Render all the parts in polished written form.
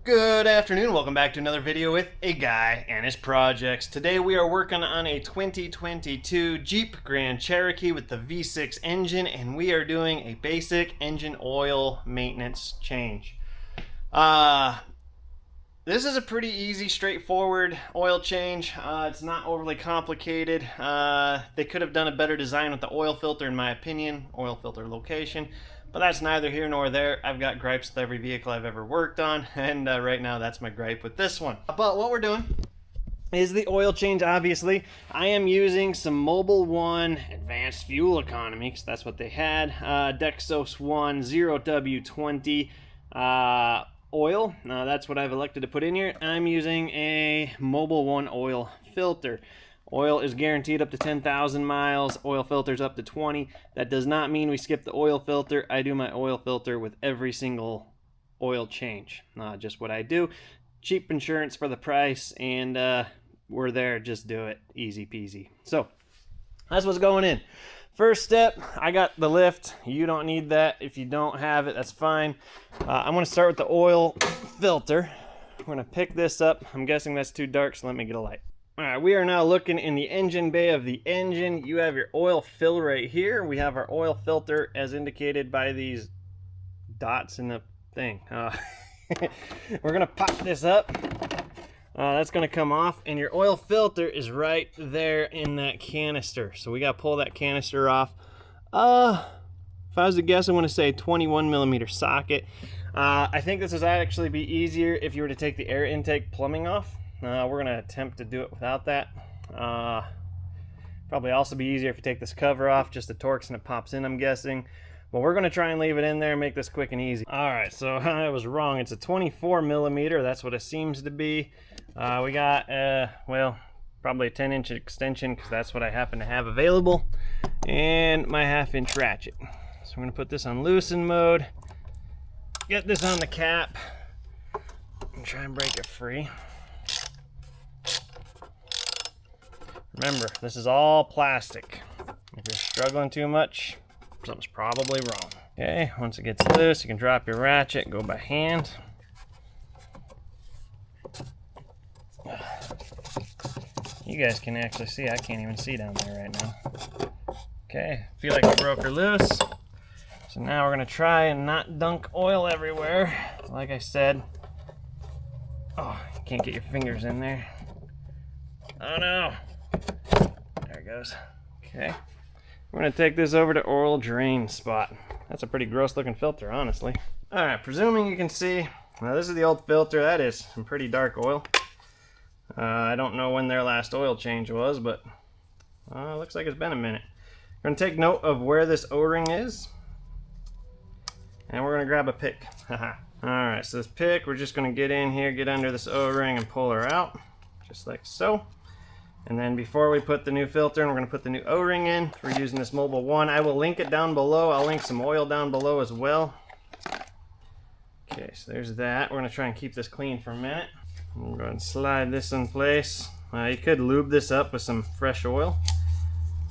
Good afternoon, welcome back to another video with a guy and his projects. Today we are working on a 2022 Jeep Grand Cherokee with the V6 engine, and we are doing a basic engine oil maintenance change. This is a pretty easy, straightforward oil change. It's not overly complicated. They could have done a better design with the oil filter, in my opinion, oil filter location. But that's neither here nor there. I've got gripes with every vehicle I've ever worked on, and right now that's my gripe with this one. But what we're doing is the oil change, obviously. I am using some Mobil 1 Advanced Fuel Economy, because that's what they had. Dexos 1 0W20 oil. That's what I've elected to put in here. I'm using a Mobil 1 oil filter. Oil is guaranteed up to 10,000 miles. Oil filter's up to 20. That does not mean we skip the oil filter. I do my oil filter with every single oil change. Just what I do. Cheap insurance for the price, and we're there. Just do it. Easy peasy. So that's what's going in. First step, I got the lift. You don't need that. If you don't have it, that's fine. I'm going to start with the oil filter. We're going to pick this up. I'm guessing that's too dark, so let me get a light. Alright, we are now looking in the engine bay of the engine. You have your oil fill right here. We have our oil filter as indicated by these dots in the thing. We're going to pop this up. That's going to come off, and your oil filter is right there in that canister. So we got to pull that canister off. If I was to guess, I'm going to say 21 millimeter socket. I think this would actually be easier if you were to take the air intake plumbing off. We're going to attempt to do it without that. Probably also be easier if you take this cover off, just the Torx and it pops in, I'm guessing. But we're going to try and leave it in there and make this quick and easy. Alright, so I was wrong. It's a 24 millimeter. That's what it seems to be. We got, well, probably a 10-inch extension, because that's what I happen to have available. And my 1/2-inch ratchet. So we're going to put this on loosen mode. Get this on the cap. And try and break it free. Remember, this is all plastic. If you're struggling too much, something's probably wrong. Okay, once it gets loose, you can drop your ratchet, go by hand. You guys can actually see, I can't even see down there right now. Okay, feel like we broke her loose. So now we're gonna try and not dunk oil everywhere. Like I said. Oh, you can't get your fingers in there. Oh no. There it goes. Okay. We're going to take this over to oil drain spot. That's a pretty gross looking filter, honestly. Alright, presuming you can see, now this is the old filter. That is some pretty dark oil. I don't know when their last oil change was, but looks like it's been a minute. We're going to take note of where this O-ring is. And we're going to grab a pick. Alright, so this pick, we're just going to get in here, get under this O-ring and pull her out. Just like so. And then before we put the new filter in, we're going to put the new O-ring in. We're using this Mobil 1. I will link it down below. I'll link some oil down below as well. Okay, so there's that. We're going to try and keep this clean for a minute. I'm going to slide this in place. You could lube this up with some fresh oil.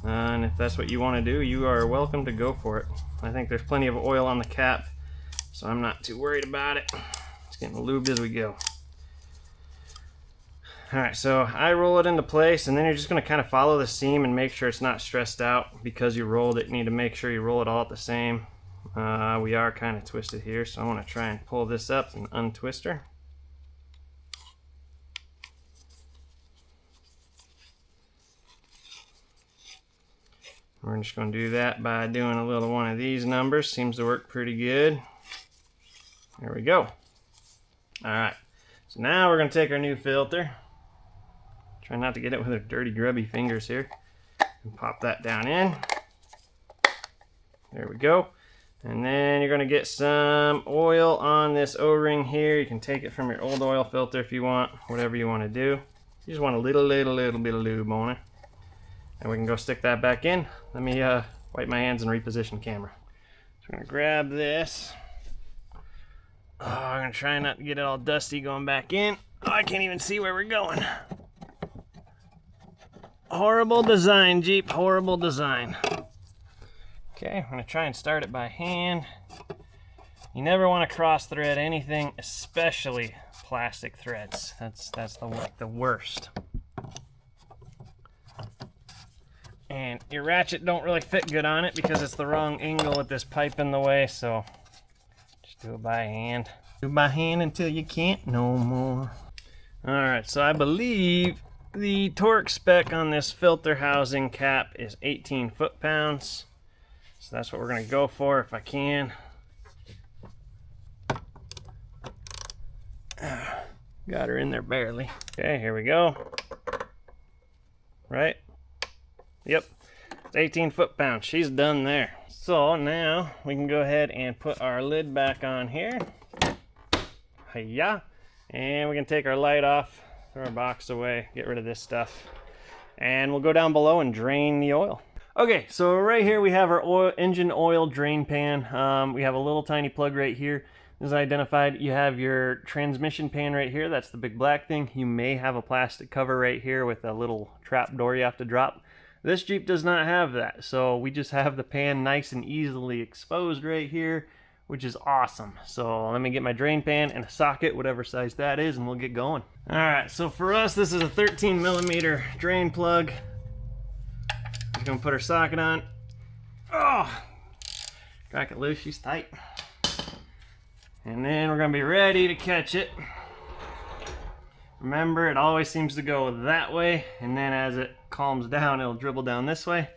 And if that's what you want to do, you are welcome to go for it. I think there's plenty of oil on the cap, so I'm not too worried about it. It's getting lubed as we go. Alright, so I roll it into place, and then you're just going to kind of follow the seam and make sure it's not stressed out. Because you rolled it, you need to make sure you roll it all at the same. We are kind of twisted here, so I want to try and pull this up and untwist her. We're just going to do that by doing a little one of these numbers. Seems to work pretty good. There we go. Alright, so now we're going to take our new filter. Try not to get it with our dirty, grubby fingers here. And pop that down in. There we go. And then you're going to get some oil on this O-ring here. You can take it from your old oil filter if you want, whatever you want to do. You just want a little bit of lube on it. And we can go stick that back in. Let me wipe my hands and reposition the camera. So I'm going to grab this. Oh, I'm going to try not to get it all dusty going back in. Oh, I can't even see where we're going. Horrible design, Jeep. Horrible design. Okay, I'm going to try and start it by hand. You never want to cross thread anything, especially plastic threads. That's the worst. And your ratchet don't really fit good on it because it's the wrong angle with this pipe in the way, so just do it by hand. Do it by hand until you can't no more. Alright, so I believe the torque spec on this filter housing cap is 18 foot-pounds. So that's what we're going to go for if I can. Got her in there barely. Okay, here we go. Right? Yep, it's 18 foot-pounds. She's done there. So now we can go ahead and put our lid back on here. Hiya. And we can take our light off, throw our box away, get rid of this stuff. And we'll go down below and drain the oil. Okay, so right here we have our engine oil drain pan. We have a little tiny plug right here. As identified, you have your transmission pan right here. That's the big black thing. You may have a plastic cover right here with a little trap door you have to drop. This Jeep does not have that, so we just have the pan nice and easily exposed right here, which is awesome. So let me get my drain pan and a socket, whatever size that is, and we'll get going. All right, so for us, this is a 13mm drain plug. Just gonna put our socket on. Oh, crack it loose, she's tight. And then we're gonna be ready to catch it. Remember, it always seems to go that way, and then as it calms down, it'll dribble down this way.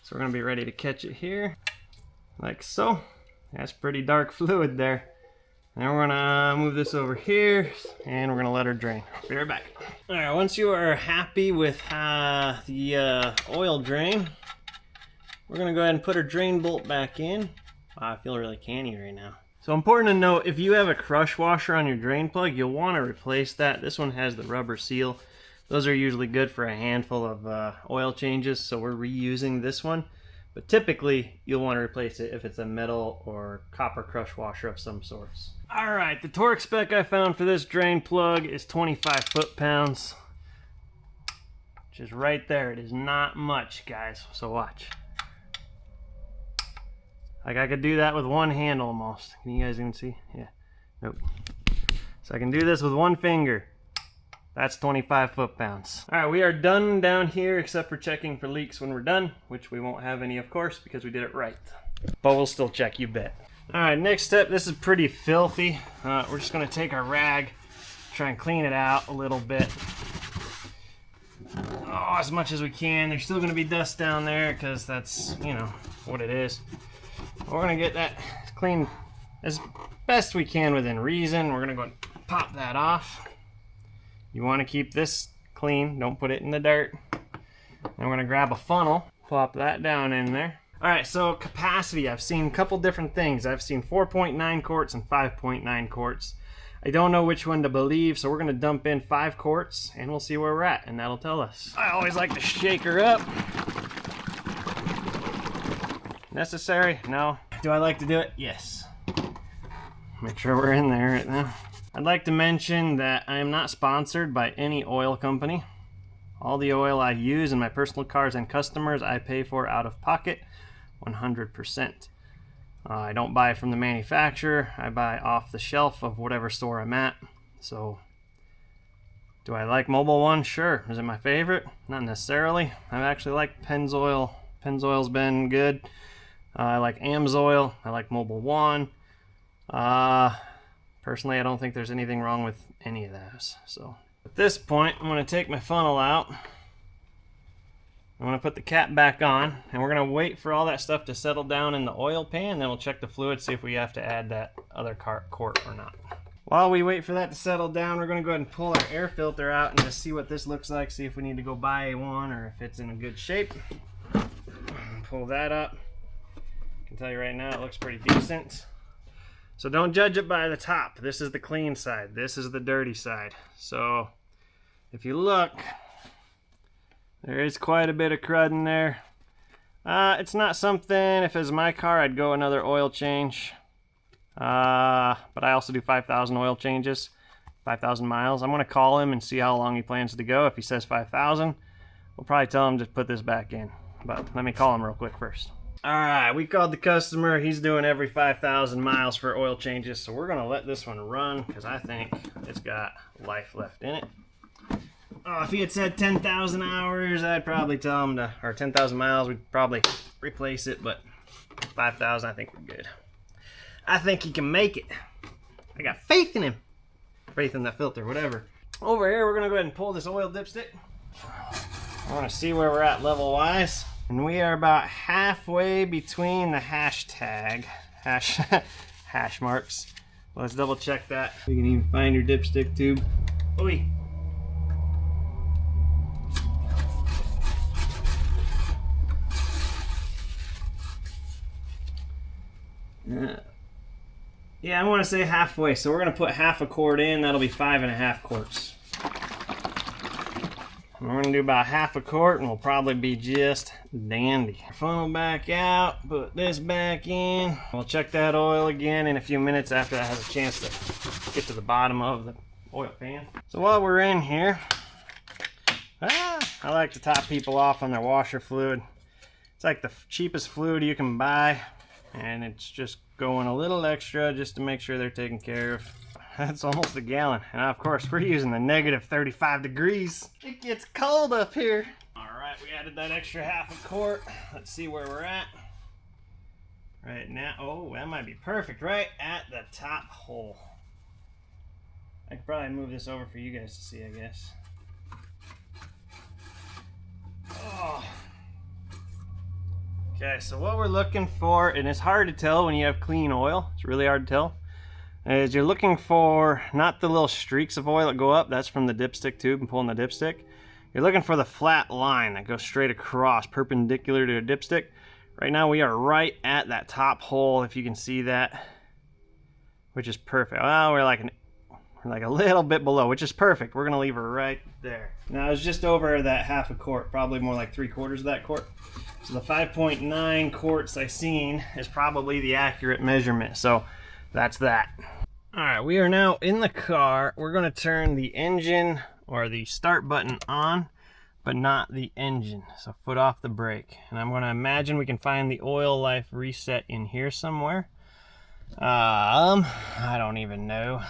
So we're gonna be ready to catch it here, like so. That's pretty dark fluid there. Now we're gonna move this over here, and we're gonna let her drain. Be right back. All right, once you are happy with the oil drain, we're gonna go ahead and put our drain bolt back in. Wow, I feel really canny right now. So important to note, if you have a crush washer on your drain plug, you'll want to replace that. This one has the rubber seal. Those are usually good for a handful of oil changes, so we're reusing this one. But typically, you'll want to replace it if it's a metal or copper crush washer of some sorts. Alright, the torque spec I found for this drain plug is 25 foot-pounds. Which is right there. It is not much, guys, so watch. Like I could do that with one hand almost. Can you guys even see? Yeah. Nope. So I can do this with one finger. That's 25 foot-pounds. All right, we are done down here except for checking for leaks when we're done, which we won't have any, of course, because we did it right. But we'll still check, you bet. All right, next step. This is pretty filthy. We're just gonna take our rag, try and clean it out a little bit. Oh, as much as we can. There's still gonna be dust down there because that's, you know, what it is. We're gonna get that clean as best we can within reason. We're gonna go and pop that off. You want to keep this clean, don't put it in the dirt. Then we're gonna grab a funnel, plop that down in there. All right, so capacity, I've seen a couple different things. I've seen 4.9 quarts and 5.9 quarts. I don't know which one to believe, so we're gonna dump in 5 quarts and we'll see where we're at, and that'll tell us. I always like to shake her up. Necessary? No. Do I like to do it? Yes. Make sure we're in there right now. I'd like to mention that I am not sponsored by any oil company. All the oil I use in my personal cars and customers I pay for out of pocket 100%. I don't buy from the manufacturer. I buy off the shelf of whatever store I'm at. So, do I like Mobil 1? Sure. Is it my favorite? Not necessarily. I actually like Pennzoil. Pennzoil's been good. I like Amsoil. I like Mobil 1. Personally, I don't think there's anything wrong with any of those. So at this point, I'm going to take my funnel out. I'm going to put the cap back on, and we're going to wait for all that stuff to settle down in the oil pan. Then we'll check the fluid, see if we have to add that other quart or not. While we wait for that to settle down, we're going to go ahead and pull our air filter out and just see what this looks like. See if we need to go buy one or if it's in a good shape. Pull that up. I can tell you right now, it looks pretty decent. So don't judge it by the top. This is the clean side. This is the dirty side. So if you look, there is quite a bit of crud in there. It's not something, if it was my car, I'd go another oil change. But I also do 5,000 oil changes, 5,000 miles. I'm going to call him and see how long he plans to go. If he says 5,000, we'll probably tell him to put this back in. But let me call him real quick first. Alright, we called the customer. He's doing every 5,000 miles for oil changes, so we're going to let this one run because I think it's got life left in it. Oh, if he had said 10,000 hours, I'd probably tell him to, or 10,000 miles, we'd probably replace it, but 5,000, I think we're good. I think he can make it. I got faith in him. Faith in that filter, whatever. Over here, we're going to go ahead and pull this oil dipstick. I want to see where we're at level-wise. And we are about halfway between the hashtag, hash marks. Let's double check that. You can even find your dipstick tube. Oi. Yeah, I want to say halfway. So we're going to put half a quart in. That'll be 5.5 quarts. We're going to do about half a quart and we'll probably be just dandy. Funnel back out, put this back in. We'll check that oil again in a few minutes after that has a chance to get to the bottom of the oil pan. So while we're in here, I like to top people off on their washer fluid. It's like the cheapest fluid you can buy, and it's just going a little extra just to make sure they're taken care of. That's almost a gallon. And of course, we're using the negative 35 degrees. It gets cold up here. All right, we added that extra half a quart. Let's see where we're at. Right now, oh, that might be perfect. Right at the top hole. I could probably move this over for you guys to see, I guess. Oh. Okay, so what we're looking for, and it's hard to tell when you have clean oil. It's really hard to tell. Is you're looking for not the little streaks of oil that go up, that's from the dipstick tube and pulling the dipstick. You're looking for the flat line that goes straight across, perpendicular to a dipstick. Right now we are right at that top hole, if you can see that, which is perfect. Well, we're like a little bit below, which is perfect. We're gonna leave her right there. Now it's just over that half a quart, probably more like 3/4 of that quart. So the 5.9 quarts I seen is probably the accurate measurement. So that's that. All right, we are now in the car. We're going to turn the engine or the start button on, but not the engine. So foot off the brake. And I'm going to imagine we can find the oil life reset in here somewhere. I don't even know.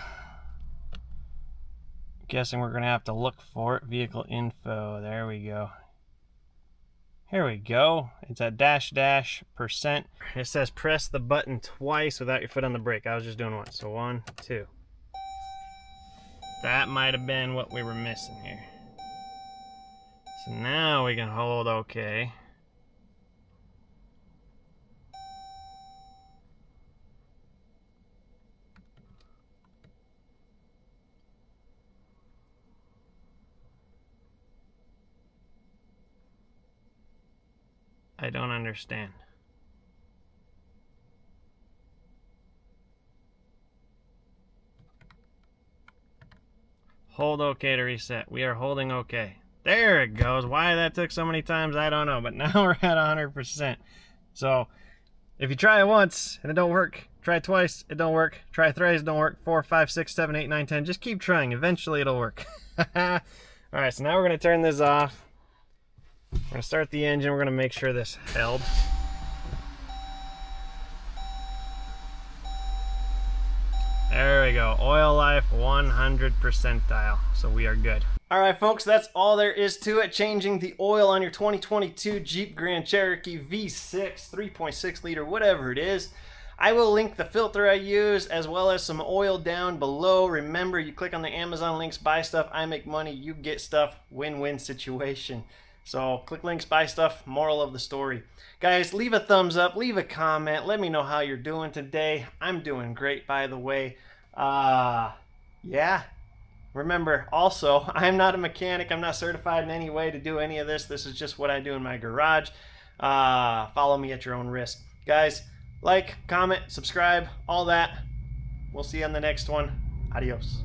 Guessing we're going to have to look for it. Vehicle info. There we go. Here we go. It's a --%. It says press the button twice without your foot on the brake. I was just doing one. So 1, 2. That might have been what we were missing here. So now we can hold OK. I don't understand. Hold OK to reset. We are holding OK. There it goes. Why that took so many times, I don't know. But now we're at 100%. So if you try it once and it don't work, try it twice, it don't work. Try thrice, it don't work. 4, 5, 6, 7, 8, 9, 10. Just keep trying. Eventually it'll work. All right, so now we're going to turn this off. We're going to start the engine. We're going to make sure this held. There we go. Oil life 100 percentile. So we are good. All right, folks, that's all there is to it. Changing the oil on your 2022 Jeep Grand Cherokee V6, 3.6 liter, whatever it is. I will link the filter I use as well as some oil down below. Remember, you click on the Amazon links, buy stuff, I make money, you get stuff, win-win situation. So click links, buy stuff, moral of the story. Guys, leave a thumbs up, leave a comment, let me know how you're doing today. I'm doing great, by the way. Yeah. Remember, also, I'm not a mechanic. I'm not certified in any way to do any of this. This is just what I do in my garage. Follow me at your own risk. Guys, like, comment, subscribe, all that. We'll see you on the next one. Adios.